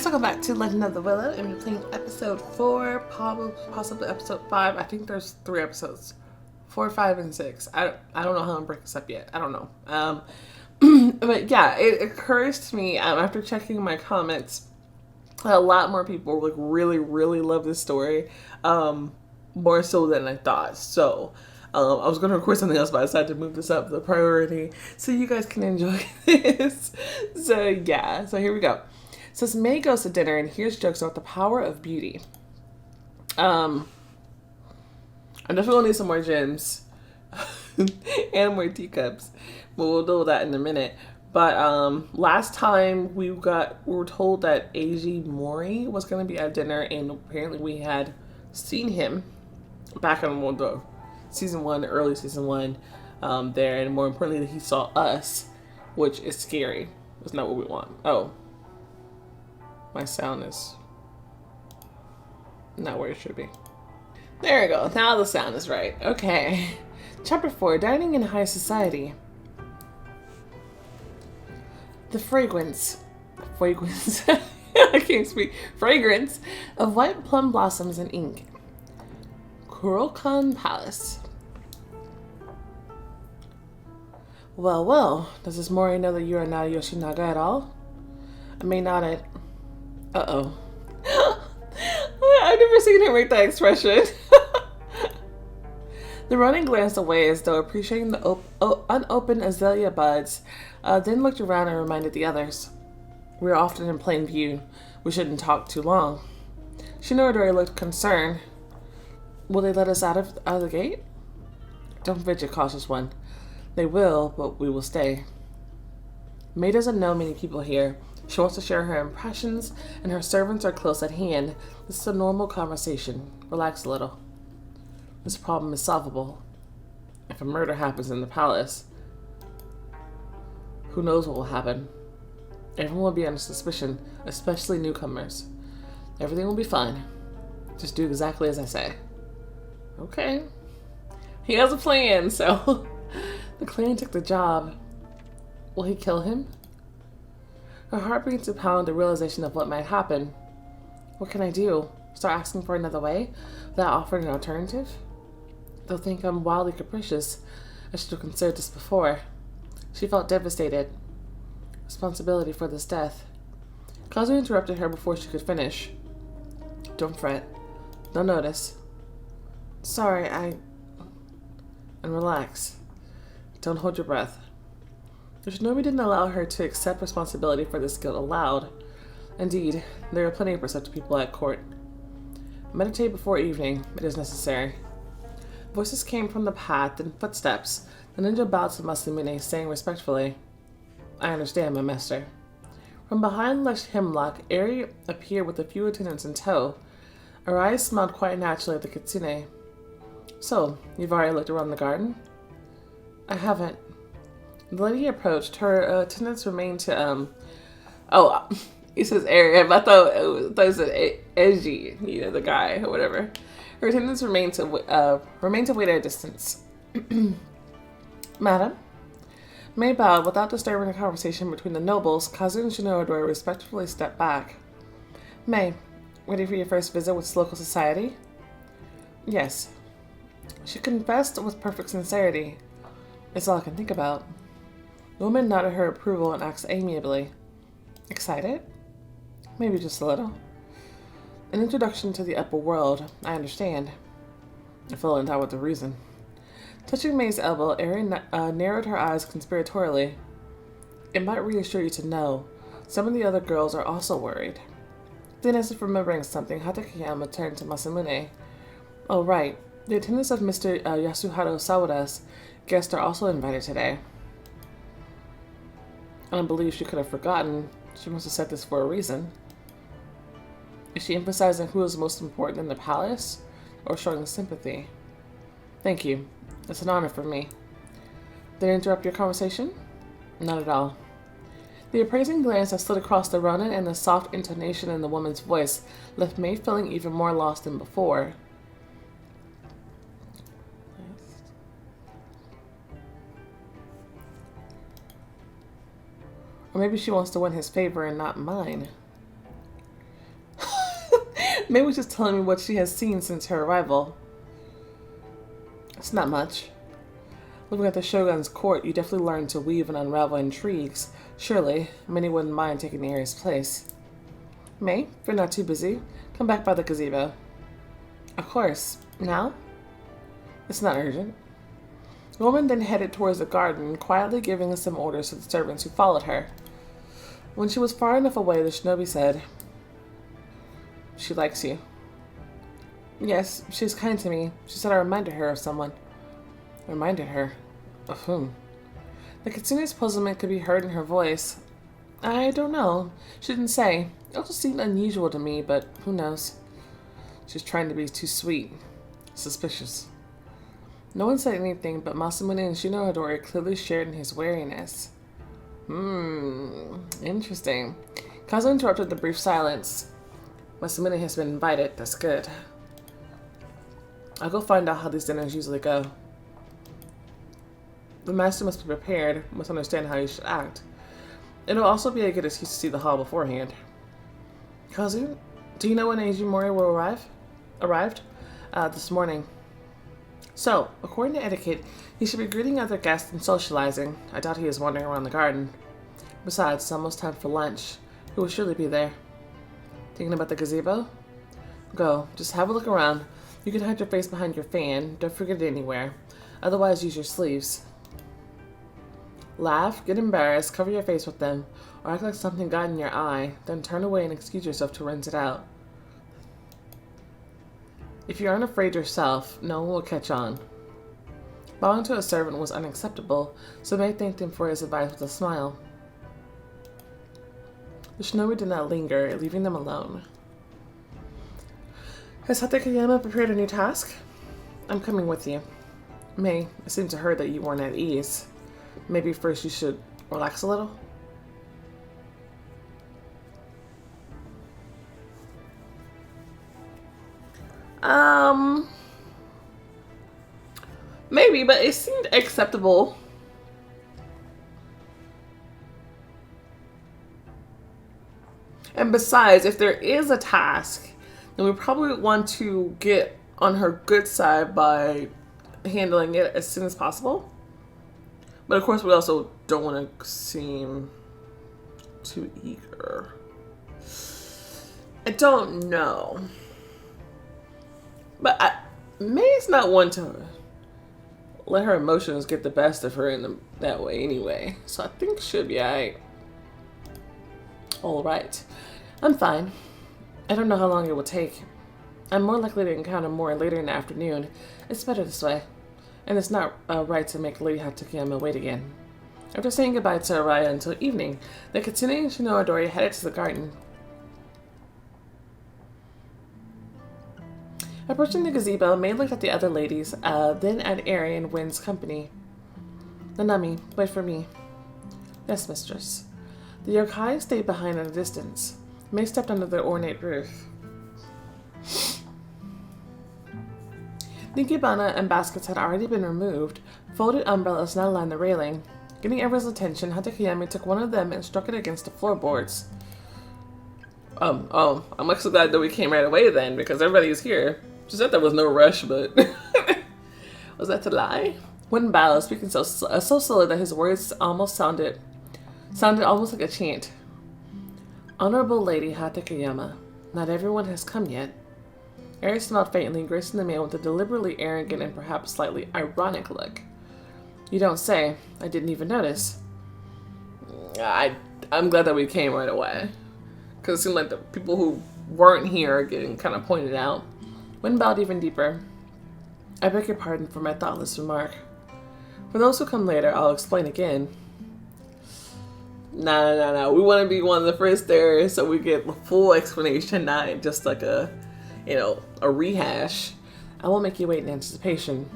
welcome back to Legend of the Willow, and we're playing episode 4, possibly episode 5. I think there's 3 episodes. 4, 5, and 6. I don't know how I'm breaking this up yet. I don't know. But yeah, it occurs to me after checking my comments, a lot more people like really love this story, more so than I thought. So I was going to record something else, but I decided to move this up the priority so you guys can enjoy this. So yeah, so here we go. It says May goes to dinner and hears jokes about the power of beauty. I'm definitely gonna need some more gems and more teacups, but we'll deal with that in a minute. But last time we were told that Eiji Mori was gonna be at dinner, and apparently we had seen him back in the season 1, early season 1, there, and more importantly, he saw us, which is scary. It's not what we want. Oh. My sound is not where it should be. There we go. Now the sound is right. Okay. Chapter 4, Dining in High Society. The fragrance. I can't speak. Fragrance of white plum blossoms and ink. Kurokan Palace. Well, does this Mori know that you are not Yoshinaga at all? I may not at... Uh-oh. I've never seen him make that expression. The Ronin glanced away as though appreciating the unopened azalea buds, then looked around and reminded the others. We are often in plain view. We shouldn't talk too long. Shino-odori looked concerned. Will they let us out of the gate? Don't fidget, cautious one. They will, but we will stay. May doesn't know many people here. She wants to share her impressions, and her servants are close at hand. This is a normal conversation. Relax a little. This problem is solvable. If a murder happens in the palace, who knows what will happen? Everyone will be under suspicion, especially newcomers. Everything will be fine. Just do exactly as I say. Okay. He has a plan, so... The clan took the job. Will he kill him? Her heart began to pound at the realization of what might happen. What can I do? Start asking for another way without offering an alternative? They'll think I'm wildly capricious. I should have considered this before. She felt devastated. Responsibility for this death. Kazu interrupted her before she could finish. Don't fret. They'll notice. Sorry, And relax. Don't hold your breath. Shinobi didn't allow her to accept responsibility for this guilt aloud. Indeed, there are plenty of perceptive people at court. Meditate before evening. It is necessary. Voices came from the path and footsteps. The ninja bowed to Masamune, saying respectfully, I understand, my master. From behind lush hemlock, Eri appeared with a few attendants in tow. Her eyes smiled quite naturally at the kitsune. So, you've already looked around the garden? I haven't. The lady approached. Her attendants remained to, it says Eri, but I thought it was Eiji, the guy, or whatever. Her attendants remained to wait at a distance. Madam? May bowed without disturbing the conversation between the nobles. Kazu and Shino-odori respectfully stepped back. May, ready for your first visit with this local society? Yes. She confessed with perfect sincerity. It's all I can think about. The woman nodded her approval and asked amiably, Excited? Maybe just a little. An introduction to the upper world, I understand. I fell in doubt with the reason. Touching May's elbow, Erin narrowed her eyes conspiratorially. It might reassure you to know. Some of the other girls are also worried. Then, as if remembering something, Hatakeyama turned to Masamune. Oh, right. The attendants of Mr. Yasuhiro Sawada's guests are also invited today. I don't believe she could have forgotten. She must have said this for a reason. Is she emphasizing who is most important in the palace, or showing sympathy? Thank you. It's an honor for me. Did I interrupt your conversation? Not at all. The appraising glance that slid across the Ronin and the soft intonation in the woman's voice left May feeling even more lost than before. Or maybe she wants to win his favor and not mine. Maybe she's telling me what she has seen since her arrival. It's not much. Living at the Shogun's court, you definitely learn to weave and unravel intrigues. Surely, many wouldn't mind taking Aries' place. May, if you're not too busy, come back by the gazebo. Of course. Now? It's not urgent. The woman then headed towards the garden, quietly giving some orders to the servants who followed her. When she was far enough away, the shinobi said, "She likes you." "Yes, she's kind to me. She said I reminded her of someone." Reminded her? Of whom? The kitsune's puzzlement could be heard in her voice. "I don't know. She didn't say. It also seemed unusual to me, but who knows? She's trying to be too sweet. Suspicious." No one said anything, but Masamune and Shino-odori clearly shared in his wariness. Interesting. Kazu interrupted the brief silence. Masamune has been invited. That's good. I'll go find out how these dinners usually go. The master must be prepared, must understand how he should act. It'll also be a good excuse to see the hall beforehand. Kazu, do you know when Eiji Mori will arrived? This morning. So, according to etiquette, he should be greeting other guests and socializing. I doubt he is wandering around the garden. Besides, it's almost time for lunch. He will surely be there. Thinking about the gazebo? Go, just have a look around. You can hide your face behind your fan. Don't forget it anywhere. Otherwise, use your sleeves. Laugh, get embarrassed, cover your face with them, or act like something got in your eye, then turn away and excuse yourself to rinse it out. If you aren't afraid yourself, no one will catch on. Bowing to a servant was unacceptable, so May thanked him for his advice with a smile. The shinobi did not linger, leaving them alone. Has Hatakeyama prepared a new task? I'm coming with you. May, it seemed to her that you weren't at ease. Maybe first you should relax a little? Maybe, but it seemed acceptable. And besides, if there is a task, then we probably want to get on her good side by handling it as soon as possible. But of course, we also don't want to seem too eager. I don't know. But May's not one to let her emotions get the best of her in that way anyway. So I think she'll be alright. Alright. I'm fine. I don't know how long it will take. I'm more likely to encounter more later in the afternoon. It's better this way. And it's not right to make Lady Hatakeyama wait again. After saying goodbye to Araya until evening, the Kitsune and Shino-odori headed to the garden. Approaching the gazebo, May looked at the other ladies, then at Eri and Win's company. Nanami, wait for me. Yes, mistress. The yokai stayed behind at a distance. May stepped under the ornate roof. The ikebana and baskets had already been removed. Folded umbrellas now lined the railing. Getting everyone's attention, Hatakeyama took one of them and struck it against the floorboards. I'm actually glad that we came right away then, because everybody is here. She said there was no rush, but was that to lie? Win bowed, speaking so slowly that his words almost sounded almost like a chant. Honorable Lady Hatakeyama, not everyone has come yet. Eri smiled faintly, gracing the man with a deliberately arrogant and perhaps slightly ironic look. You don't say. I didn't even notice. I'm glad that we came right away. Because it seemed like the people who weren't here are getting kind of pointed out. Wynn bowed even deeper. I beg your pardon for my thoughtless remark. For those who come later, I'll explain again. No. We want to be one of the first there so we get the full explanation, not just like a rehash. I won't make you wait in anticipation.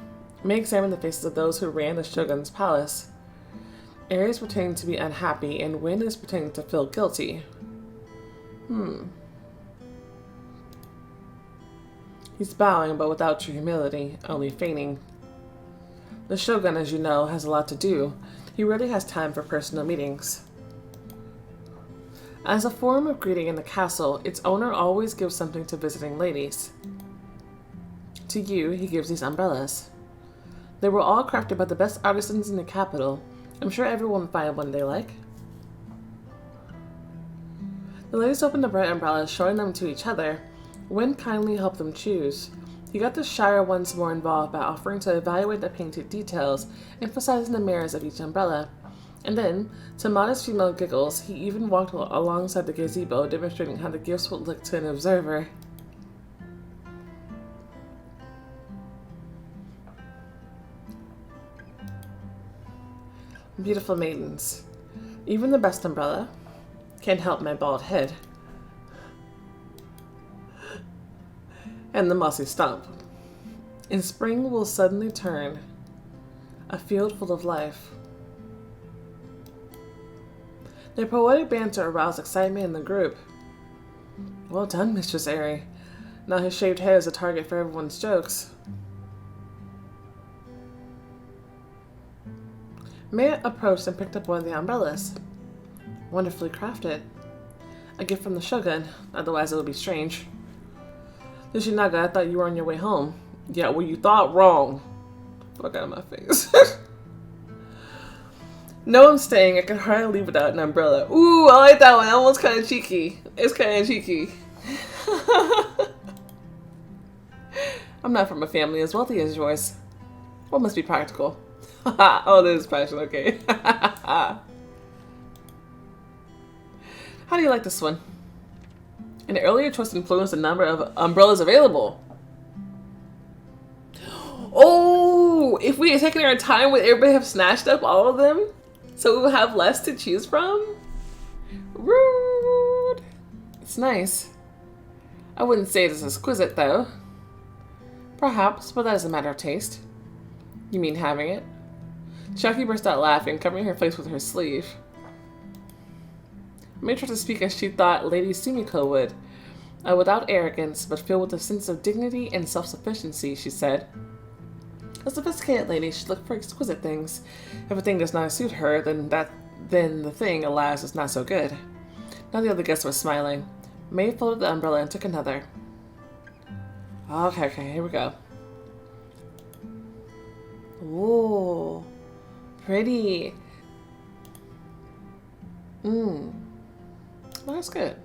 May examine the faces of those who ran the Shogun's palace. Eri is pretending to be unhappy, and Wynn is pretending to feel guilty. He's bowing, but without true humility, only feigning. The Shogun, as you know, has a lot to do. He rarely has time for personal meetings. As a form of greeting in the castle, its owner always gives something to visiting ladies. To you, he gives these umbrellas. They were all crafted by the best artisans in the capital. I'm sure everyone will find one they like. The ladies opened the bright umbrellas, showing them to each other. Wynne kindly helped them choose. He got the Shire once more involved by offering to evaluate the painted details, emphasizing the merits of each umbrella. And then, to modest female giggles, he even walked alongside the gazebo, demonstrating how the gifts would look to an observer. Beautiful maidens. Even the best umbrella can't help my bald head. And the mossy stump. In spring will suddenly turn a field full of life. Their poetic banter aroused excitement in the group. Well done, Mistress Airy. Now his shaved head is a target for everyone's jokes. May approached and picked up one of the umbrellas. Wonderfully crafted. A gift from the Shogun, otherwise it would be strange. Yoshinaga, I thought you were on your way home. Yeah, well, you thought wrong. Fuck out of my face. No, I'm staying. I can hardly leave without an umbrella. Ooh, I like that one. That one's kind of cheeky. It's kind of cheeky. I'm not from a family as wealthy as yours. What must be practical? Oh, this is passion. Okay. How do you like this one? An earlier choice influenced the number of umbrellas available. Oh, if we had taken our time, would everybody have snatched up all of them? So we would have less to choose from? Rude. It's nice. I wouldn't say it is exquisite, though. Perhaps, but that is a matter of taste. You mean having it? Shaki burst out laughing, covering her face with her sleeve. May tried to speak as she thought Lady Sumiko would. Without arrogance, but filled with a sense of dignity and self-sufficiency, she said. A sophisticated lady should look for exquisite things. If a thing does not suit her, then the thing, alas, is not so good. Now the other guests were smiling. May folded the umbrella and took another. Okay, here we go. Ooh, pretty. Well, that's good.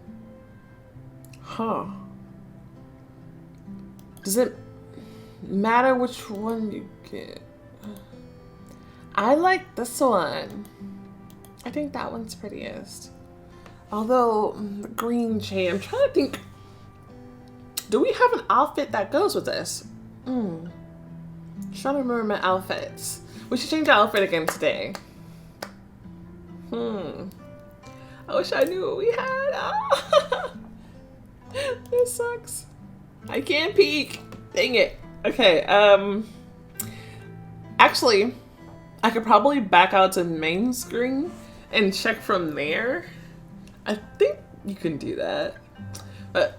Huh. Does it matter which one you get? I like this one. I think that one's prettiest. Although, the green shade, I'm trying to think. Do we have an outfit that goes with this? Trying to remember my outfits. We should change our outfit again today. I wish I knew what we had. Ah. This sucks. I can't peek. Dang it. Okay, actually, I could probably back out to main screen and check from there. I think you can do that. But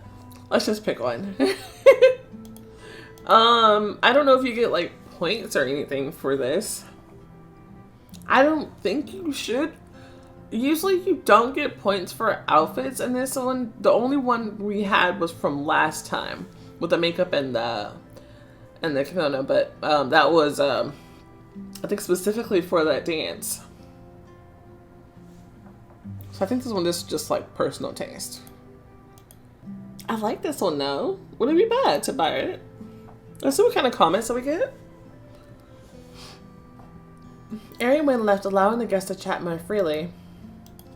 let's just pick one. I don't know if you get like points or anything for this. I don't think you should. Usually you don't get points for outfits in this one. The only one we had was from last time with the makeup and the kimono, but that was I think specifically for that dance. So I think this one is just like personal taste. I like this one though. Wouldn't be bad to buy it. Let's see what kind of comments that we get. Arian went left, allowing the guests to chat more freely.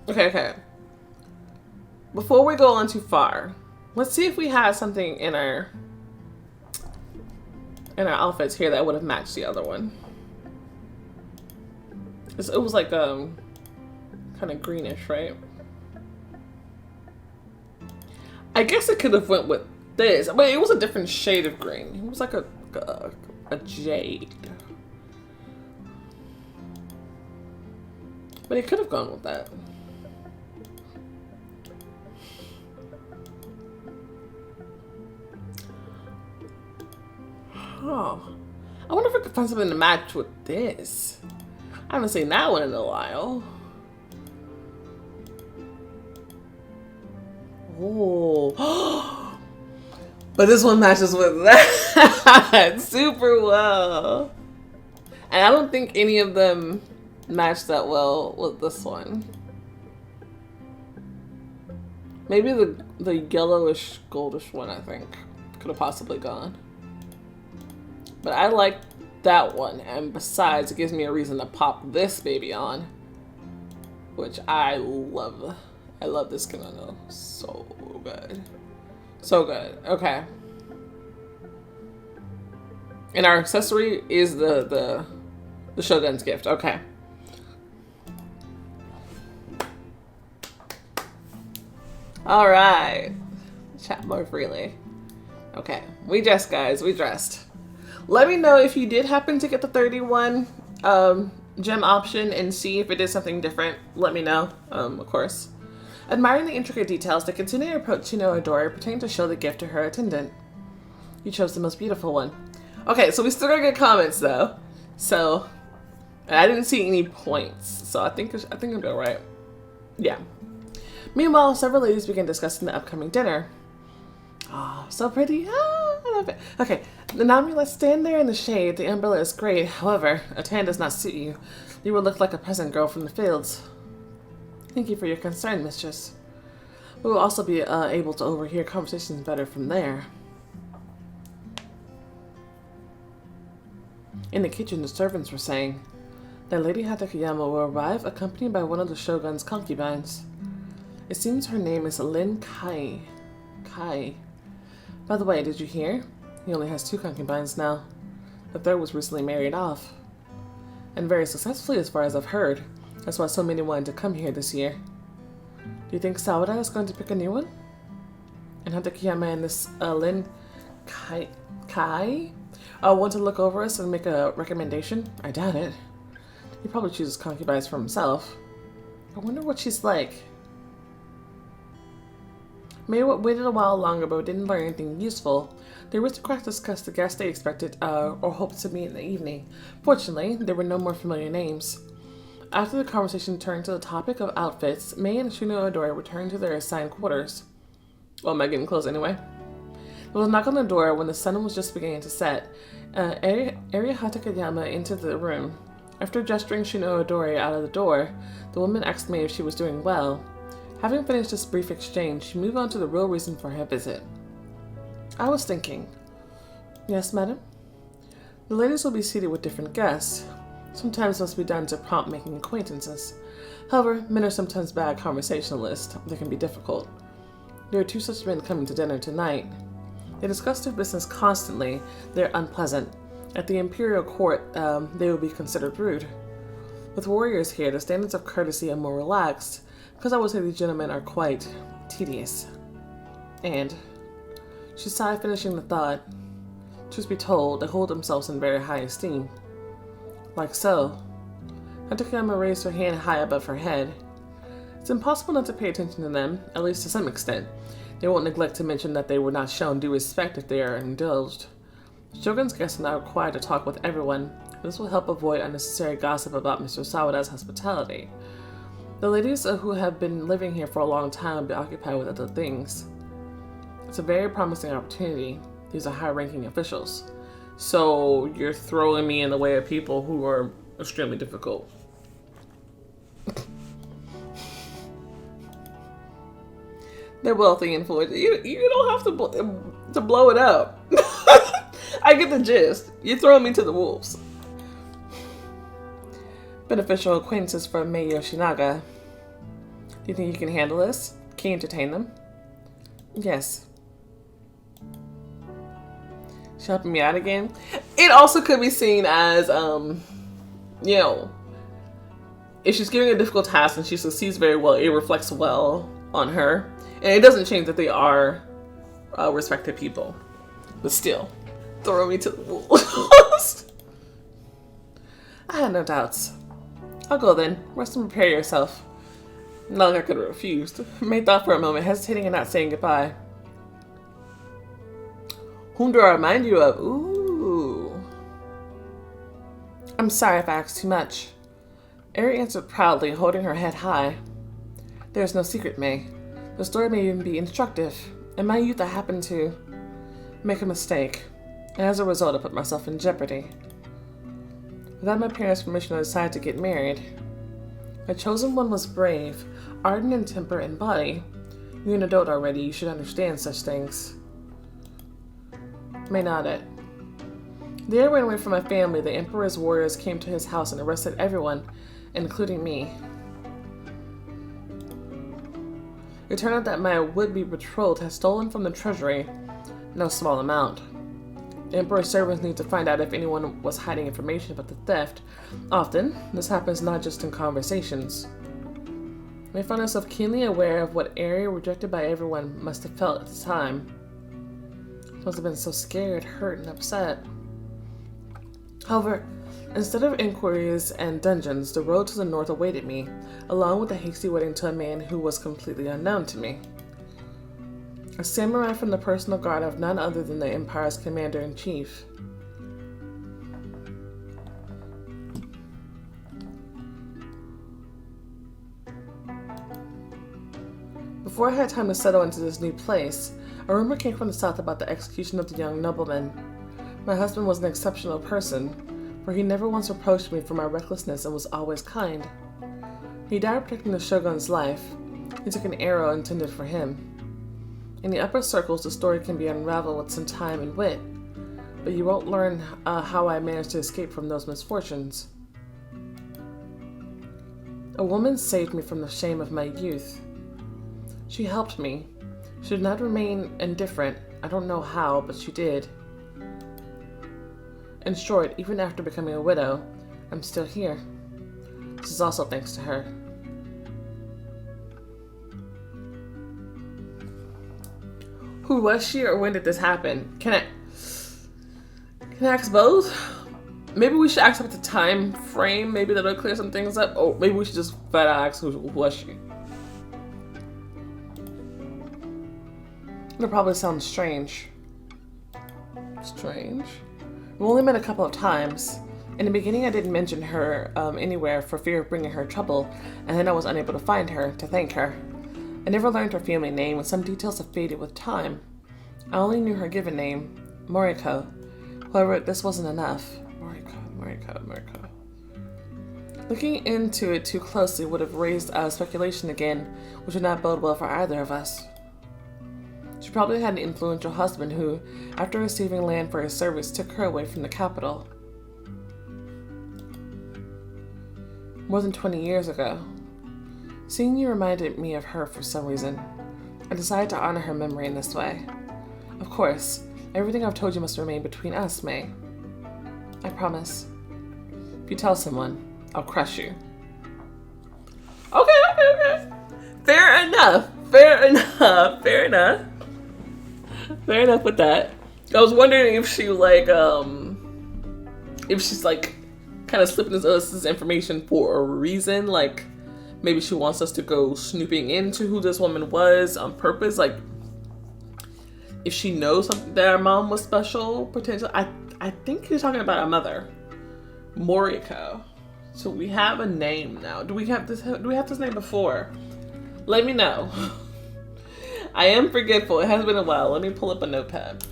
Okay. Before we go on too far, let's see if we have something in our outfits here that would have matched the other one. It was like kind of greenish, right? I guess it could have went with this, but it was a different shade of green. It was like a jade. But it could have gone with that. Oh, I wonder if I could find something to match with this. I haven't seen that one in a while. Oh. But this one matches with that super well. And I don't think any of them match that well with this one. Maybe the yellowish, goldish one, I think, could have possibly gone. But I like that one. And besides, it gives me a reason to pop this baby on. Which I love. I love this kimono. So good. So good. Okay. And our accessory is the Shogun's gift. Okay. All right. Chat more freely. Okay. We dressed, guys. We dressed. Let me know if you did happen to get the 31 gem option and see if it is something different. Let me know, of course. Admiring the intricate details, they continue to approach shino-odori, pretending to show the gift to her attendant. You chose the most beautiful one. Okay, so we still gotta get comments though. So, I didn't see any points, so I think I'm all right. Yeah. Meanwhile, several ladies begin discussing the upcoming dinner. Oh, so pretty. Ah, I love it. Okay, Nanami, let's stand there in the shade. The umbrella is great. However, a tan does not suit you. You will look like a peasant girl from the fields. Thank you for your concern, mistress. We will also be able to overhear conversations better from there. In the kitchen, the servants were saying that Lady Hatakeyama will arrive accompanied by one of the Shogun's concubines. It seems her name is Lin Kai. By the way, did you hear? He only has 2 concubines now. The third was recently married off. And very successfully as far as I've heard. That's why so many wanted to come here this year. Do you think Sawada is going to pick a new one? And Hatakeyama and this Lin Kai want to look over us and make a recommendation? I doubt it. He probably chooses concubines for himself. I wonder what she's like. May waited a while longer, but didn't learn anything useful. The aristocrats discussed the guests they expected or hoped to meet in the evening. Fortunately, there were no more familiar names. After the conversation turned to the topic of outfits, Mei and shino-odori returned to their assigned quarters. Well, am I getting close anyway? There was a knock on the door when the sun was just beginning to set. Eri Hatakeyama entered the room. After gesturing shino-odori out of the door, the woman asked Mei if she was doing well. Having finished this brief exchange, she moved on to the real reason for her visit. I was thinking. Yes, madam? The ladies will be seated with different guests. Sometimes must be done to prompt making acquaintances. However, men are sometimes bad conversationalists. They can be difficult. There are 2 such men coming to dinner tonight. They discuss their business constantly. They're unpleasant. At the imperial court, they will be considered rude. With warriors here, the standards of courtesy are more relaxed, because I would say these gentlemen are quite tedious. And she sighed, finishing the thought. Truth be told, they hold themselves in very high esteem. Like so. Hatakeyama raised her hand high above her head. It's impossible not to pay attention to them, at least to some extent. They won't neglect to mention that they were not shown due respect if they are indulged. Shogun's guests are not required to talk with everyone. This will help avoid unnecessary gossip about Mr. Sawada's hospitality. The ladies who have been living here for a long time will be occupied with other things. It's a very promising opportunity. These are high-ranking officials. So you're throwing me in the way of people who are extremely difficult. They're wealthy and influential. You don't have to blow it up. I get the gist. You're throwing me to the wolves. Beneficial acquaintances from Mei Yoshinaga. Do you think you can handle this? Can you entertain them? Yes. She's helping me out again. It also could be seen as, you know, if she's giving a difficult task and she succeeds very well, it reflects well on her. And it doesn't change that they are respected people. But still, throw me to the wolves. I had no doubts. I'll go then. Rest and prepare yourself. Not like I could have refused. May thought for a moment, hesitating and not saying goodbye. Whom do I remind you of? Ooh. I'm sorry if I asked too much. Eri answered proudly, holding her head high. There is no secret, May. The story may even be instructive. In my youth, I happened to make a mistake, and as a result, I put myself in jeopardy. Without my parents' permission, I decided to get married. My chosen one was brave, ardent in temper and body. You're an adult already, you should understand such things. May nodded. The day I ran away from my family, the Emperor's warriors came to his house and arrested everyone, including me. It turned out that my would-be betrothed had stolen from the treasury no small amount. The Emperor's servants need to find out if anyone was hiding information about the theft. Often, this happens not just in conversations. I found myself keenly aware of what Aerie, rejected by everyone, must have felt at the time. She must have been so scared, hurt, and upset. However, instead of inquiries and dungeons, the road to the north awaited me, along with a hasty wedding to a man who was completely unknown to me. A samurai from the personal guard of none other than the Empire's commander-in-chief. Before I had time to settle into this new place, a rumor came from the south about the execution of the young nobleman. My husband was an exceptional person, for he never once reproached me for my recklessness and was always kind. He died protecting the shogun's life. He took an arrow intended for him. In the upper circles, the story can be unraveled with some time and wit, but you won't learn how I managed to escape from those misfortunes. A woman saved me from the shame of my youth. She helped me. She did not remain indifferent. I don't know how, but she did. In short, even after becoming a widow, I'm still here. This is also thanks to her. Who was she, or when did this happen? Can I ask both? Maybe we should ask about the time frame. Maybe that'll clear some things up. Or maybe we should just flat out ask who was she. It'll probably sound strange. Strange? We only met a couple of times. In the beginning, I didn't mention her anywhere for fear of bringing her trouble, and then I was unable to find her to thank her. I never learned her family name, and some details have faded with time. I only knew her given name, Moriko. However, this wasn't enough. Moriko. Looking into it too closely would have raised speculation again, which would not bode well for either of us. She probably had an influential husband who, after receiving land for his service, took her away from the capital. More than 20 years ago. Seeing you reminded me of her for some reason. I decided to honor her memory in this way. Of course, everything I've told you must remain between us, May. I promise. If you tell someone, I'll crush you. Okay. Fair enough with that. I was wondering if she if she's kind of slipping us information for a reason, maybe she wants us to go snooping into who this woman was on purpose, if she knows something that our mom was special, potentially. I think you're talking about our mother, Moriko. So we have a name now. Do we have this name before? Let me know. I am forgetful. It has been a while. Let me pull up a notepad.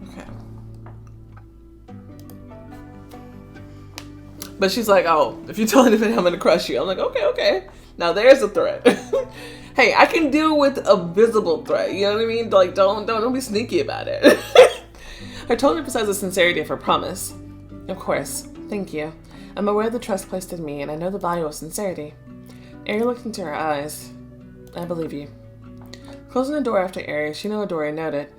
Okay. But she's like, oh, if you tell anybody, I'm gonna crush you. I'm like, okay. Now there's a threat. Hey, I can deal with a visible threat. You know what I mean? Don't be sneaky about it. Her tone emphasized the sincerity of her promise. Of course. Thank you. I'm aware of the trust placed in me, and I know the value of sincerity. Aerie looked into her eyes. I believe you. Closing the door after Aerie, shino-odori noted.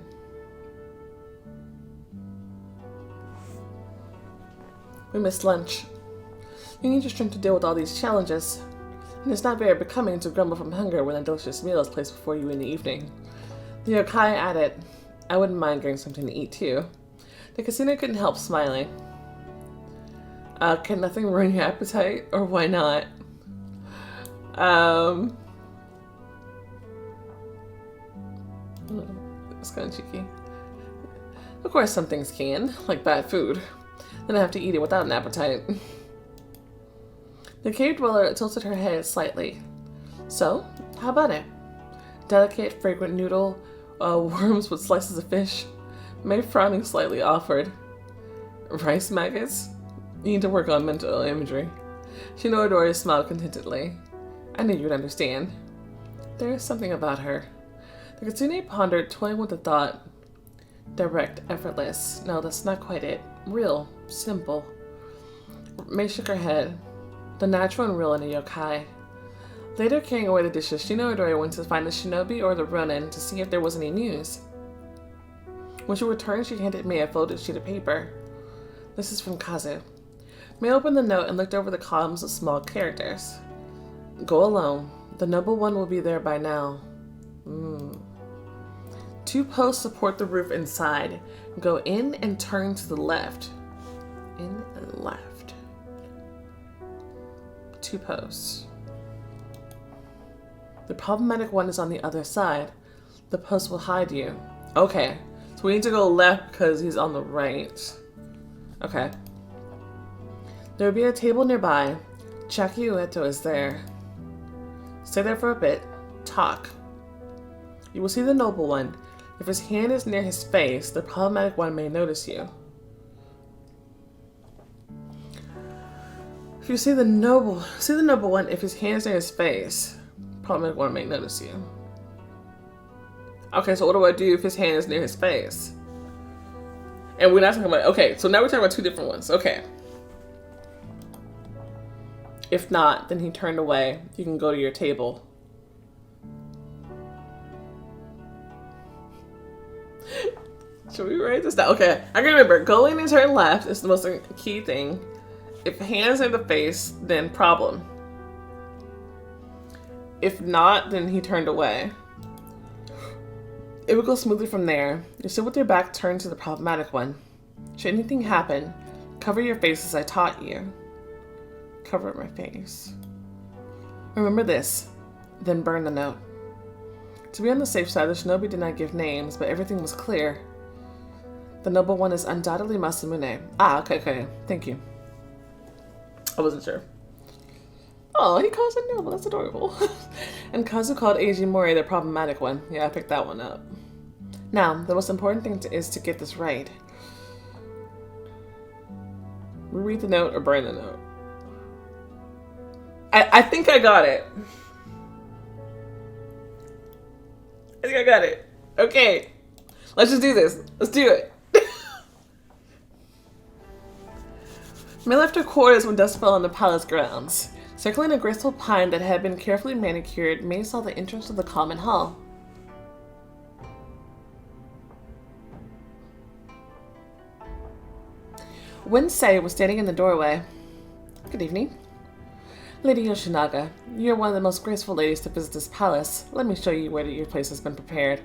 We missed lunch. You need your strength to deal with all these challenges. And it's not very becoming to grumble from hunger when a delicious meal is placed before you in the evening. The yokai added, I wouldn't mind getting something to eat too. The casino couldn't help smiling. Can nothing ruin your appetite? Or why not? It's kind of cheeky. Of course some things can, like bad food. Then I have to eat it without an appetite. The cave dweller tilted her head slightly. So, how about it? Delicate, fragrant noodle, worms with slices of fish. May frowning slightly offered. Rice maggots? You need to work on mental imagery. Shino-odori smiled contentedly. I knew you would understand. There is something about her. The kitsune pondered, toying with the thought. Direct, effortless. No, that's not quite it. Real, simple. May shook her head. The natural and real in a yokai. Later, carrying away the dishes, Shino-odori went to find the shinobi or the ronin to see if there was any news. When she returned, she handed May a folded sheet of paper. This is from Kazu. May opened the note and looked over the columns of small characters. Go alone. The noble one will be there by now. 2 posts support the roof inside. Go in and turn to the left. In and left. 2 posts. The problematic one is on the other side. The post will hide you. Okay. So we need to go left because he's on the right. Okay. There will be a table nearby. Chaki Ueto is there. Stay there for a bit. Talk. You will see the noble one. If his hand is near his face, the problematic one may notice you. If you see the noble one, if his hand is near his face, problematic one may notice you. Okay, so what do I do if his hand is near his face? And we're not talking about, okay, so now we're talking about 2 different ones. Okay. If not, then he turned away. You can go to your table. Should we write this down? Okay, I can remember. Go in and turn left is the most key thing. If hands in the face, then problem. If not, then he turned away. It would go smoothly from there. You sit with your back turned to the problematic one. Should anything happen, cover your face as I taught you. Cover my face. Remember this, then burn the note. To be on the safe side, the shinobi did not give names, but everything was clear. The noble one is undoubtedly Masamune. Ah, okay, thank you. I wasn't sure. Oh, he calls it noble, that's adorable. And Kazu called Eiji Mori the problematic one. Yeah, I picked that one up. Now, the most important thing is to get this right. Read the note or burn the note. I think I got it. I think I got it. Okay. Let's just do this. Let's do it. May left her quarters when dusk fell on the palace grounds. Circling a graceful pine that had been carefully manicured, May saw the entrance to the common hall. Winsei was standing in the doorway. Good evening. Lady Yoshinaga, you're one of the most graceful ladies to visit this palace. Let me show you where your place has been prepared.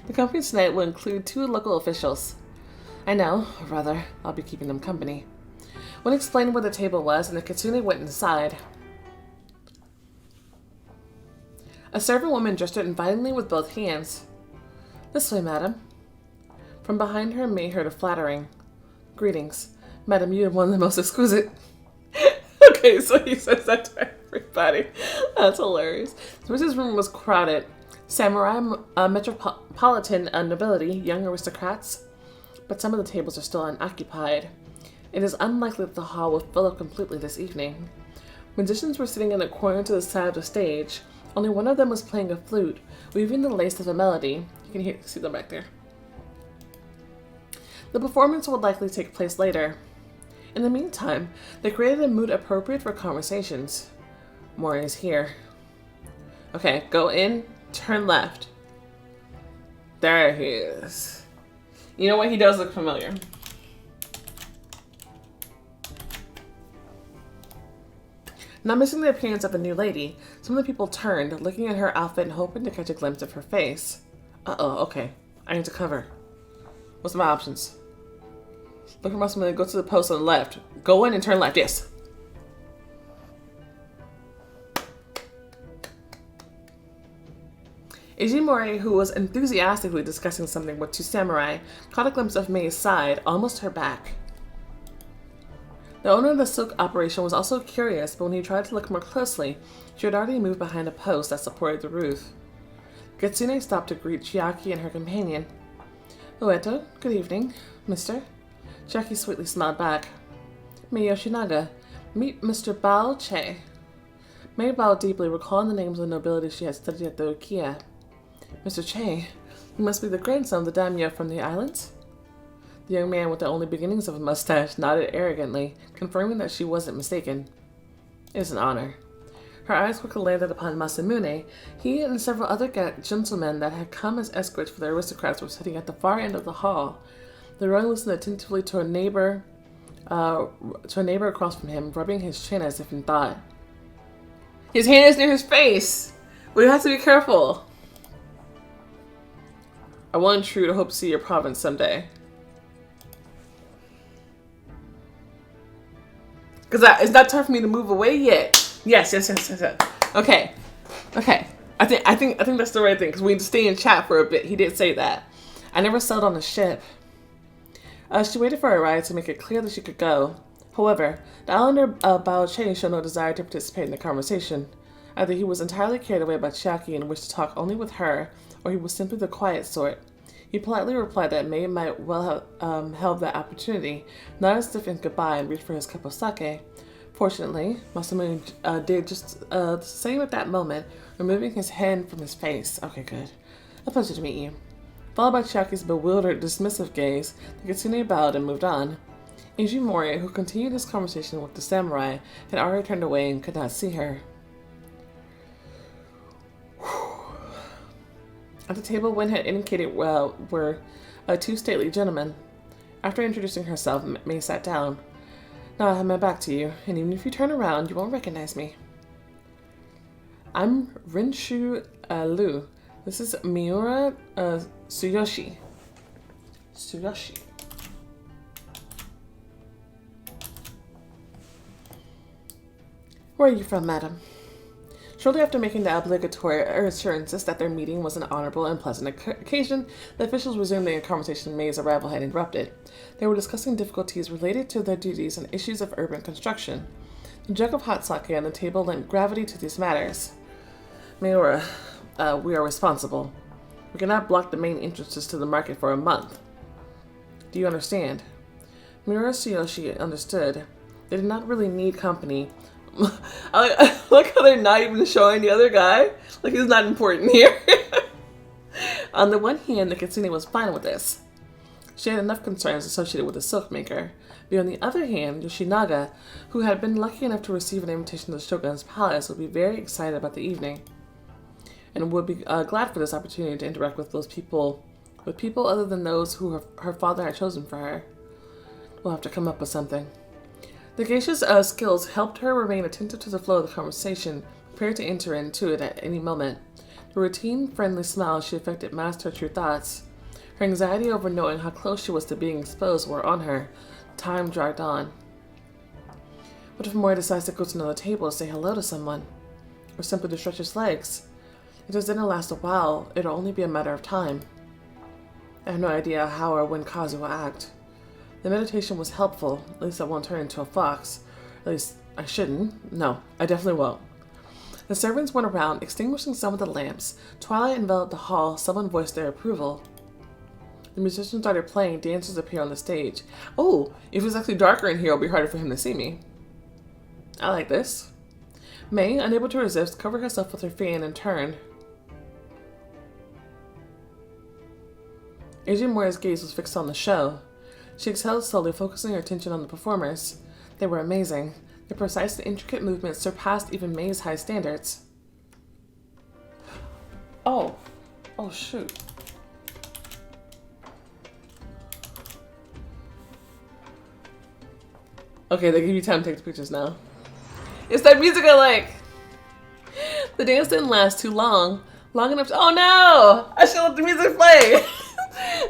The company tonight will include 2 local officials. I know, or rather, I'll be keeping them company. One explained where the table was, and the kitsune went inside. A servant woman gestured invitingly with both hands. This way, madam. From behind her, May heard a flattering. Greetings. Madam, you are one of the most exquisite. Okay, so he says that to everybody. That's hilarious. So Mrs. room was crowded. Samurai, metropolitan nobility, young aristocrats. But some of the tables are still unoccupied. It is unlikely that the hall will fill up completely this evening. Musicians were sitting in a corner to the side of the stage. Only one of them was playing a flute, weaving the lace of a melody. You can see them back there. The performance would likely take place later. In the meantime, they created a mood appropriate for conversations. Mori is here. Okay, go in, turn left. There he is. You know what? He does look familiar. Not missing the appearance of the new lady, some of the people turned, looking at her outfit and hoping to catch a glimpse of her face. Uh-oh, okay. I need to cover. What's my options? Look for Masamune, go to the post on the left. Go in and turn left, yes. Ijimori, who was enthusiastically discussing something with two samurai, caught a glimpse of Mei's side, almost her back. The owner of the silk operation was also curious, but when he tried to look more closely, she had already moved behind a post that supported the roof. Kitsune stopped to greet Chiaki and her companion. Ueto, good evening, mister. Chiaki sweetly smiled back. Mei Yoshinaga, meet Mr. Bao Che. Mei bowed deeply, recalling the names of the nobility she had studied at the Ukiya. Mr. Che, you must be the grandson of the daimyo from the islands? The young man with the only beginnings of a mustache nodded arrogantly, confirming that she wasn't mistaken. It is an honor. Her eyes quickly landed upon Masamune. He and several other gentlemen that had come as escorts for the aristocrats were sitting at the far end of the hall. The rogue listened attentively to a neighbor across from him, rubbing his chin as if in thought. His hand is near his face! We have to be careful! I want true to hope to see your province someday. Because it's not time for me to move away yet. Yes. Okay. I think that's the right thing, because we need to stay in chat for a bit. He did say that. I never sailed on a ship. She waited for a ride to make it clear that she could go. However, the islander Bao Che showed no desire to participate in the conversation. Either he was entirely carried away by Chiaki and wished to talk only with her, or he was simply the quiet sort. He politely replied that Mei might well have held that opportunity, not as if in goodbye, and reached for his cup of sake. Fortunately, Masamune did just the same at that moment, removing his hand from his face. Okay, good. A pleasure to meet you. Followed by Chiaki's bewildered, dismissive gaze, the Kitsune bowed and moved on. Ijimori, who continued his conversation with the samurai, had already turned away and could not see her. At the table, Wen had indicated were two stately gentlemen. After introducing herself, Mei sat down. Now I have my back to you, and even if you turn around, you won't recognize me. I'm Rinshu Lu. This is Miura Tsuyoshi. Where are you from, madam? Shortly after making the obligatory assurances that their meeting was an honorable and pleasant occasion, the officials resumed the conversation Mei's arrival had interrupted. They were discussing difficulties related to their duties and issues of urban construction. The jug of hot sake on the table lent gravity to these matters. Miura, we are responsible. We cannot block the main entrances to the market for a month. Do you understand? Miura Tsuyoshi understood. They did not really need company. I like how they're not even showing the other guy. Like he's not important here. On the one hand, the Kitsune was fine with this. She had enough concerns associated with the silk maker. But on the other hand, Yoshinaga, who had been lucky enough to receive an invitation to the Shogun's palace, would be very excited about the evening, and would be glad for this opportunity to interact with people other than those who her father had chosen for her. We'll have to come up with something. The geisha's skills helped her remain attentive to the flow of the conversation, prepared to enter into it at any moment. The routine, friendly smile she affected masked her true thoughts. Her anxiety over knowing how close she was to being exposed were on her. Time dragged on. What if Mori decides to go to another table to say hello to someone? Or simply to stretch his legs? If this didn't last a while, it'll only be a matter of time. I have no idea how or when Kazu will act. The meditation was helpful. At least I won't turn into a fox. At least I shouldn't. No, I definitely won't. The servants went around, extinguishing some of the lamps. Twilight enveloped the hall. Someone voiced their approval. The musicians started playing. Dancers appeared on the stage. Oh, if it's actually darker in here, it'll be harder for him to see me. I like this. Mei, unable to resist, covered herself with her fan and turned. Ijimori's gaze was fixed on the show. She exhaled slowly, focusing her attention on the performers. They were amazing. Their precise and intricate movements surpassed even Mei's high standards. Oh shoot. Okay, they give you time to take the pictures now. It's that music I like. The dance didn't last too long enough to— oh no! I should let the music play!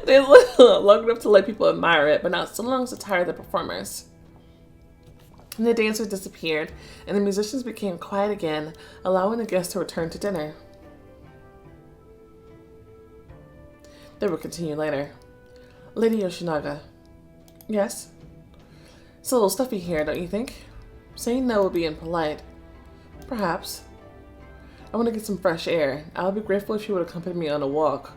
They long enough to let people admire it, but not so long as to tire the performers. And the dancers disappeared, and the musicians became quiet again, allowing the guests to return to dinner. They will continue later. Lady Yoshinaga. Yes? It's a little stuffy here, don't you think? Saying no would be impolite. Perhaps. I want to get some fresh air. I would be grateful if you would accompany me on a walk.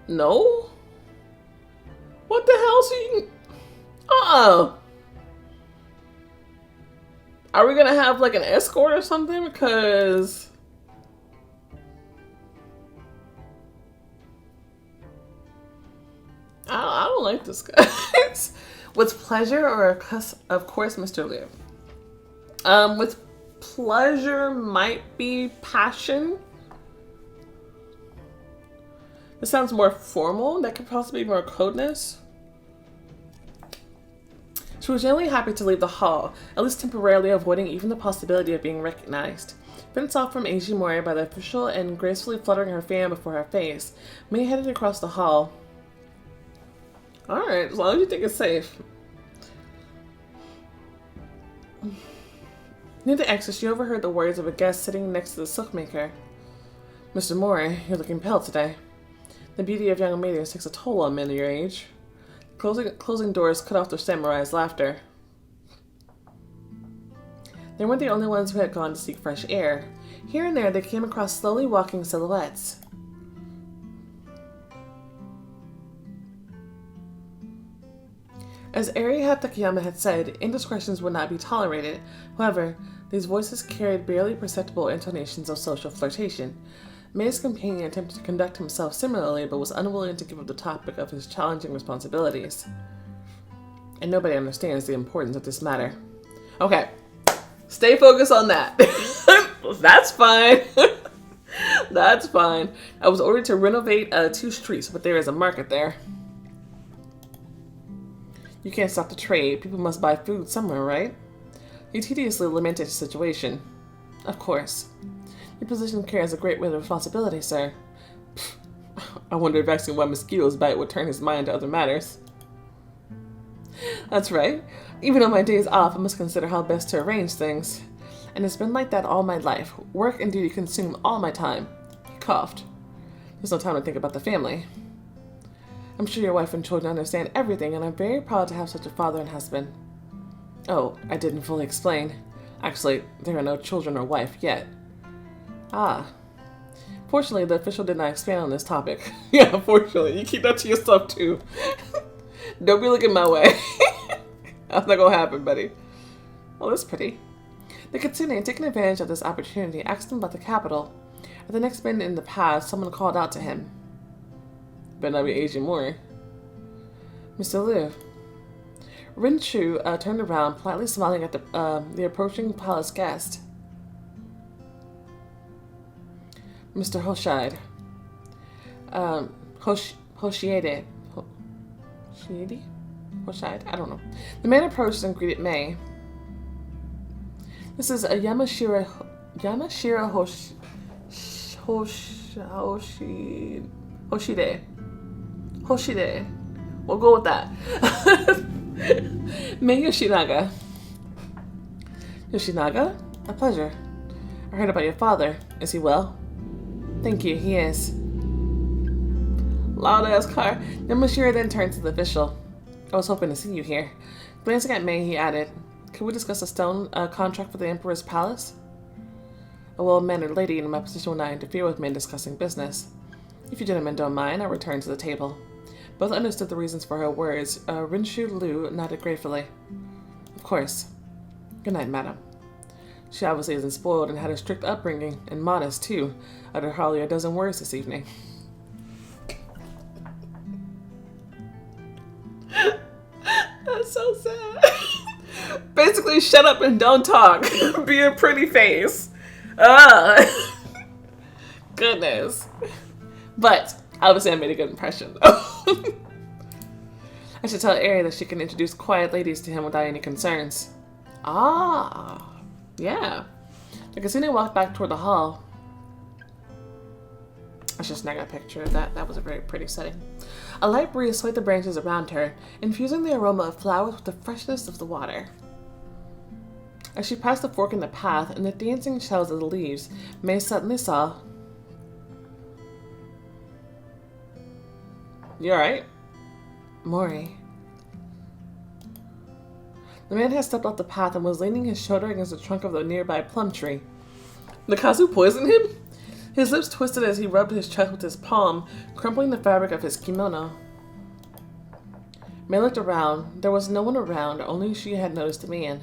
No? What the hell is he... Are we gonna have like an escort or something? Because... I don't like this guy. With pleasure or of course, Mr. Liu. With pleasure might be passion. This sounds more formal. That could possibly be more codeness. She was generally happy to leave the hall, at least temporarily avoiding even the possibility of being recognized. Fenced off from Eiji Mori by the official and gracefully fluttering her fan before her face, May headed across the hall. Alright, as long as you think it's safe. Near the exit, she overheard the words of a guest sitting next to the silkmaker. Mr. Mori, you're looking pale today. The beauty of young maidens takes a toll on men your age. Closing doors cut off the samurai's laughter. They weren't the only ones who had gone to seek fresh air. Here and there, they came across slowly walking silhouettes. As Ariha Takayama had said, indiscretions would not be tolerated. However, these voices carried barely perceptible intonations of social flirtation. May's companion attempted to conduct himself similarly, but was unwilling to give up the topic of his challenging responsibilities. And nobody understands the importance of this matter. Okay, stay focused on that. That's fine. That's fine. I was ordered to renovate 2 streets, but there is a market there. You can't stop the trade. People must buy food somewhere, right? He tediously lamented his situation. Of course. Your position carries a great weight of responsibility, sir. I wonder if asking why mosquitoes bite would turn his mind to other matters. That's right. Even on my days off, I must consider how best to arrange things. And it's been like that all my life. Work and duty consume all my time. He coughed. There's no time to think about the family. I'm sure your wife and children understand everything, and I'm very proud to have such a father and husband. Oh, I didn't fully explain. Actually, there are no children or wife yet. Ah. Fortunately, the official did not expand on this topic. Yeah, fortunately. You keep that to yourself, too. Don't be looking my way. That's not gonna happen, buddy. Oh, that's pretty. The kitsune, taking advantage of this opportunity, asked him about the capital. At the next minute in the past, someone called out to him. Better not be Eiji Mori. Mr. Liu. Rinchu turned around, politely smiling at the approaching palace guest. Mr. Hoshide. Hoshiede. Hoshiede? Hoshide? I don't know. The man approached and greeted May. This is a Yamashiro Hoshide. We'll go with that. May Yoshinaga. Yoshinaga? A pleasure. I heard about your father. Is he well? Thank you, he is. Loud ass car. Yamashiro then turned to the official. I was hoping to see you here. Glancing at May, he added, can we discuss a stone contract for the Emperor's palace? A well-mannered lady in my position will not interfere with men discussing business. If you gentlemen don't mind, I'll return to the table. Both understood the reasons for her words. Rinshu Liu nodded gratefully. Of course. Good night, madam. She obviously isn't spoiled and had a strict upbringing, and modest, too. Uttered hardly a dozen words this evening. That's so sad. Basically, shut up and don't talk. Be a pretty face. Goodness. But, obviously I made a good impression, though. I should tell Ari that she can introduce quiet ladies to him without any concerns. Ah. Yeah. The Kasune walked back toward the hall. I should snag a picture of that. That was a very pretty setting. A light breeze swayed the branches around her, infusing the aroma of flowers with the freshness of the water. As she passed the fork in the path and the dancing shells of the leaves, May suddenly saw... You alright? Mori. The man had stepped off the path and was leaning his shoulder against the trunk of the nearby plum tree. The Kazu poisoned him? His lips twisted as he rubbed his chest with his palm, crumpling the fabric of his kimono. May looked around. There was no one around, only she had noticed the man.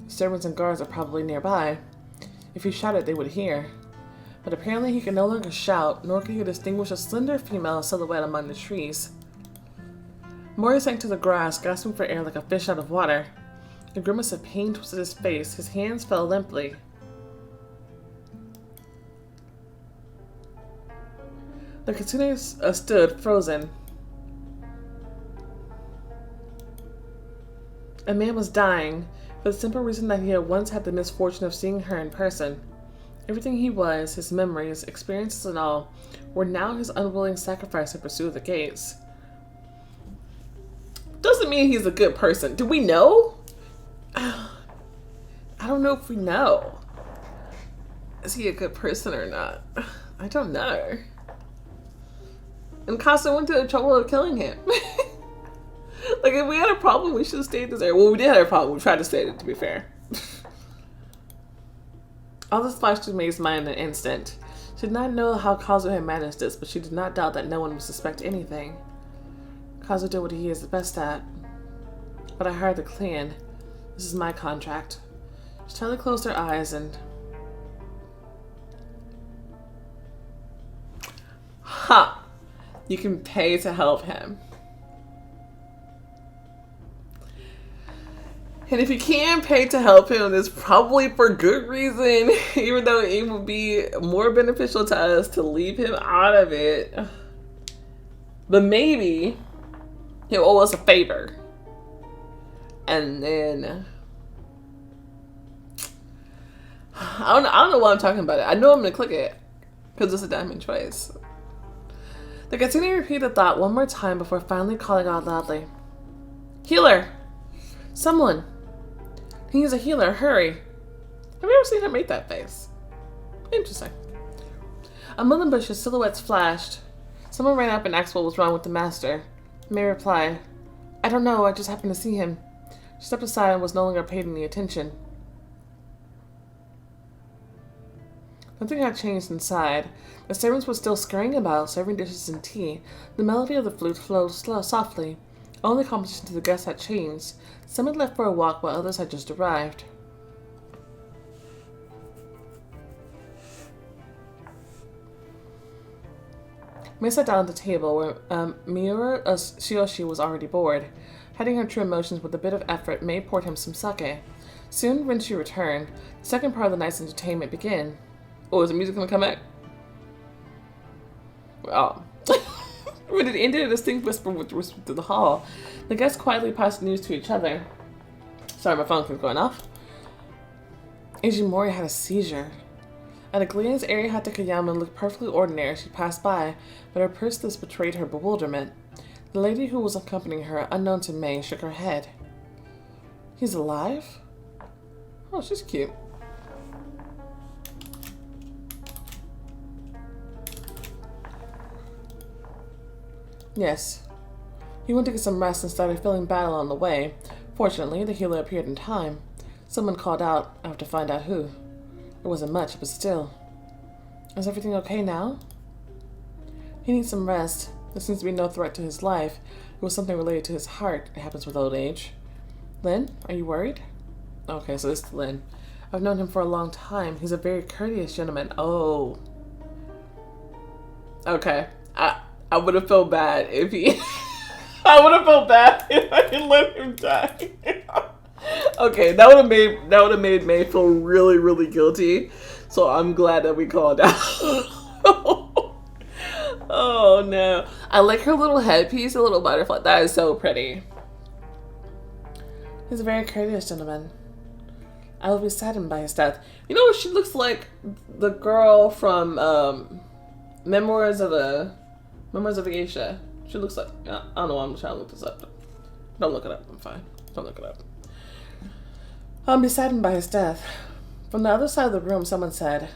Servants and guards are probably nearby. If he shouted, they would hear. But apparently he could no longer shout, nor could he distinguish a slender female silhouette among the trees. Mori sank to the grass, gasping for air like a fish out of water. A grimace of pain twisted his face. His hands fell limply. The kitsune stood, frozen. A man was dying, for the simple reason that he had once had the misfortune of seeing her in person. Everything he was, his memories, experiences and all, were now his unwilling sacrifice in pursuit of the gates. Doesn't mean he's a good person. Do we know? I don't know if we know. Is he a good person or not? I don't know. And Casa went to the trouble of killing him. Like, if we had a problem, we should have stayed this area. Well, we did have a problem. We tried to stay it, to be fair. All this flashed through May's mind in an instant. She did not know how Kazu had managed this, but she did not doubt that no one would suspect anything. Kazu did what he is the best at. But I hired the clan. This is my contract. She tightly closed her eyes and... Ha! You can pay to help him. And if you can pay to help him, it's probably for good reason, even though it would be more beneficial to us to leave him out of it. But maybe he'll owe us a favor. And then... I don't know why I'm talking about it. I know I'm going to click it, because it's a diamond choice. The kitsune repeated the thought one more time before finally calling out loudly. Healer! Someone! He's a healer, hurry. Have you ever seen him make that face? Interesting. Among the bushes, silhouettes flashed. Someone ran up and asked what was wrong with the master. May replied, I don't know, I just happened to see him. She stepped aside and was no longer paid any attention. Nothing had changed inside. The servants were still scurrying about, serving dishes and tea. The melody of the flute flowed softly. Only competition to the guests had changed. Some had left for a walk while others had just arrived. May sat down at the table where Miura Shioshi was already bored. Hiding her true emotions with a bit of effort, May poured him some sake. Soon, when she returned, the second part of the night's entertainment began. Oh, is the music gonna come back? Oh. When it ended, a distinct whisper whispered through the hall. The guests quietly passed news to each other. Sorry, my phone keeps going off. Mori had a seizure. At a glance, Eri Hatakayama looked perfectly ordinary as she passed by, but her persistence betrayed her bewilderment. The lady who was accompanying her, unknown to May, shook her head. He's alive? Oh, she's cute. Yes. He went to get some rest and started feeling bad on the way. Fortunately, the healer appeared in time. Someone called out. I have to find out who. It wasn't much, but still. Is everything okay now? He needs some rest. There seems to be no threat to his life. It was something related to his heart. It happens with old age. Lin, are you worried? Okay, so this is Lin. I've known him for a long time. He's a very courteous gentleman. Oh. Okay. I would have felt bad if he... I would have felt bad if I had let him die. Okay, that would have made May feel really, really guilty. So I'm glad that we called out. Oh no. I like her little headpiece, a little butterfly. That is so pretty. He's a very courteous gentleman. I will be saddened by his death. You know, she looks like the girl from Memoirs of a Geisha. She looks like, I don't know why I'm trying to look this up. Don't look it up, I'm fine. Don't look it up. I'll be saddened by his death. From the other side of the room, someone said,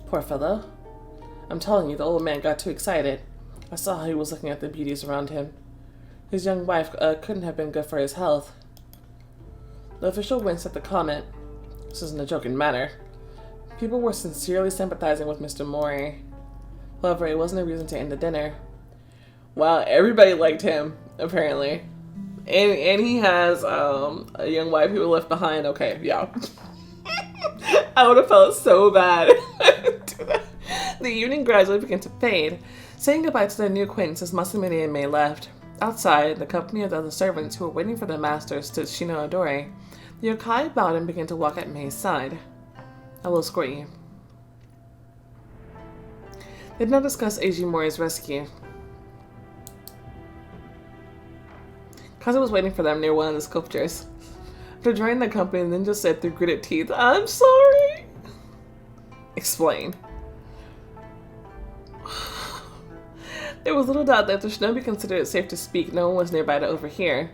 "Poor fellow. I'm telling you, the old man got too excited. I saw how he was looking at the beauties around him. His young wife couldn't have been good for his health." The official winced at the comment. This isn't a joking matter. People were sincerely sympathizing with Mr. Mori. However, it wasn't a reason to end the dinner. Wow, everybody liked him, apparently. And he has a young wife who was left behind. Okay, yeah. I would have felt so bad. The evening gradually began to fade. Saying goodbye to their new acquaintances, Masamune and Mei left. Outside, the company of the other servants who were waiting for their masters stood shino-odori. The yokai bowed and began to walk at Mei's side. "I will escort you." They did not discuss Eiji Mori's rescue. Kazu was waiting for them near one of the sculptures. After joining the company, the ninja said through gritted teeth, "I'm sorry." Explain. There was little doubt that if the shinobi considered it safe to speak, no one was nearby to overhear.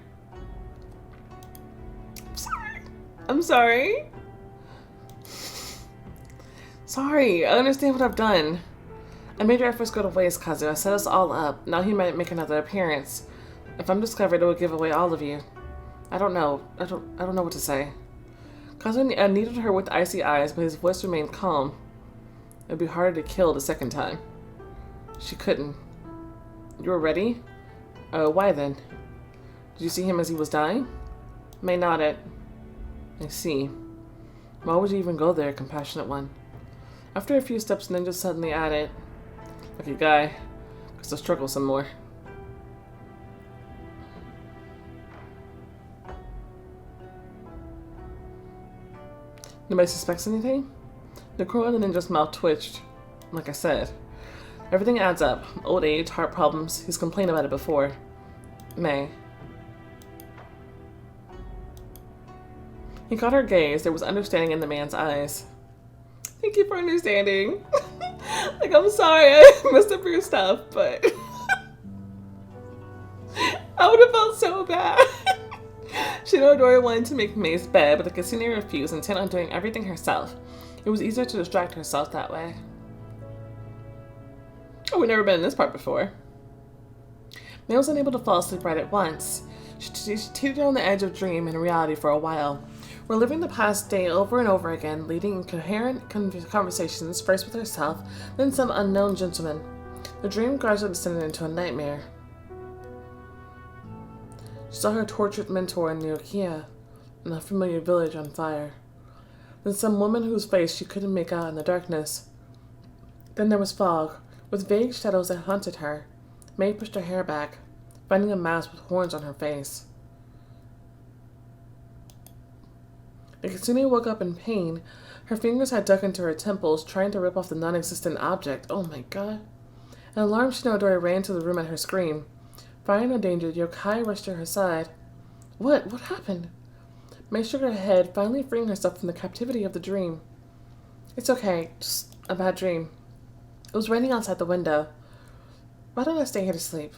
I'm sorry. Sorry, I understand what I've done. I made your efforts go to waste, Kazu. I set us all up. Now he might make another appearance. If I'm discovered, it will give away all of you. I don't know. I don't know what to say. Kazu needed her with icy eyes, but his voice remained calm. It would be harder to kill the second time. She couldn't. You were ready? Why then? Did you see him as he was dying? May nodded. I see. Why would you even go there, compassionate one? After a few steps, Ninja suddenly added, "Lucky guy, because to struggle some more." Nobody suspects anything? The corner of the ninja's mouth twitched. Like I said, everything adds up. Old age, heart problems. He's complained about it before. May. He caught her gaze. There was understanding in the man's eyes. Thank you for understanding. Like, I'm sorry I messed up your stuff, but I would have felt so bad. Shino-odori wanted to make Mei's bed, but the Kitsune refused, intent on doing everything herself. It was easier to distract herself that way. Oh, we've never been in this part before. Mei was unable to fall asleep right at once. She teetered on the edge of dream and reality for a while, reliving the past day over and over again, leading incoherent conversations, first with herself, then some unknown gentleman. The dream gradually descended into a nightmare. She saw her tortured mentor in Nyokia, in a familiar village on fire. Then some woman whose face she couldn't make out in the darkness. Then there was fog, with vague shadows that haunted her. Mei pushed her hair back, finding a mask with horns on her face. The Kitsune woke up in pain. Her fingers had dug into her temples, trying to rip off the non-existent object. Oh my god. An alarmed Shino-odori ran to the room at her scream. Finding no danger, the yokai rushed to her side. What? What happened? Mei shook her head, finally freeing herself from the captivity of the dream. It's okay, just a bad dream. It was raining outside the window. Why don't I stay here to sleep?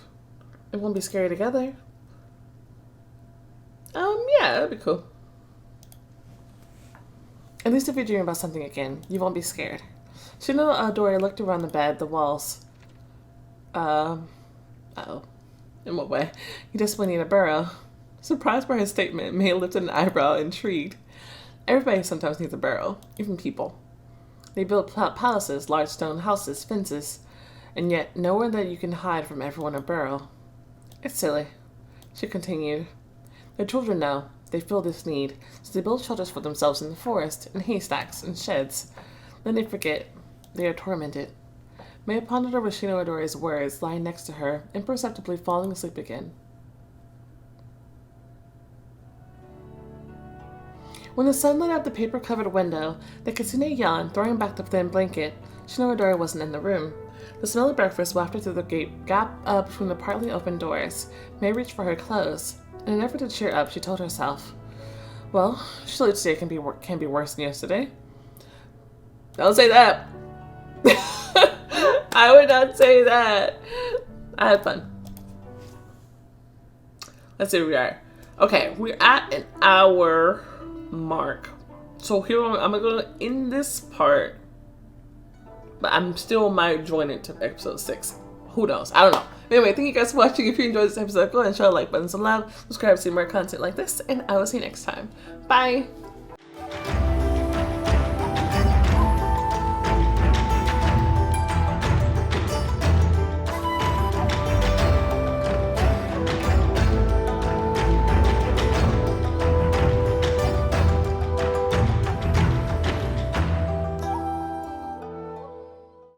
It won't be scary together. Yeah, that'd be cool. At least if you dream about something again, you won't be scared. Shino-odori looked around the bed, the walls. Uh-oh. In what way? You desperately need a burrow. Surprised by his statement, Mei lifted an eyebrow, intrigued. Everybody sometimes needs a burrow, even people. They build palaces, large stone houses, fences, and yet nowhere that you can hide from everyone a burrow. It's silly, she continued. Their children know. They feel this need, so they build shelters for themselves in the forest, in haystacks, and sheds. Then they forget. They are tormented. Mei pondered over Shino-odori's words, lying next to her, imperceptibly falling asleep again. When the sun lit up the paper-covered window, the Kitsune yawned, throwing back the thin blanket. Shino-odori wasn't in the room. The smell of breakfast wafted through the gap between the partly open doors. Mei reached for her clothes. In an effort to cheer up, she told herself, well, surely today can be worse than yesterday. Don't say that. I would not say that. I had fun. Let's see where we are. Okay, we're at an hour mark. So here I'm gonna end this part. But I'm still might join it to episode 6. Who knows? I don't know. Anyway, thank you guys for watching. If you enjoyed this episode, go ahead and show a like button, some love, subscribe to see more content like this, and I will see you next time. Bye!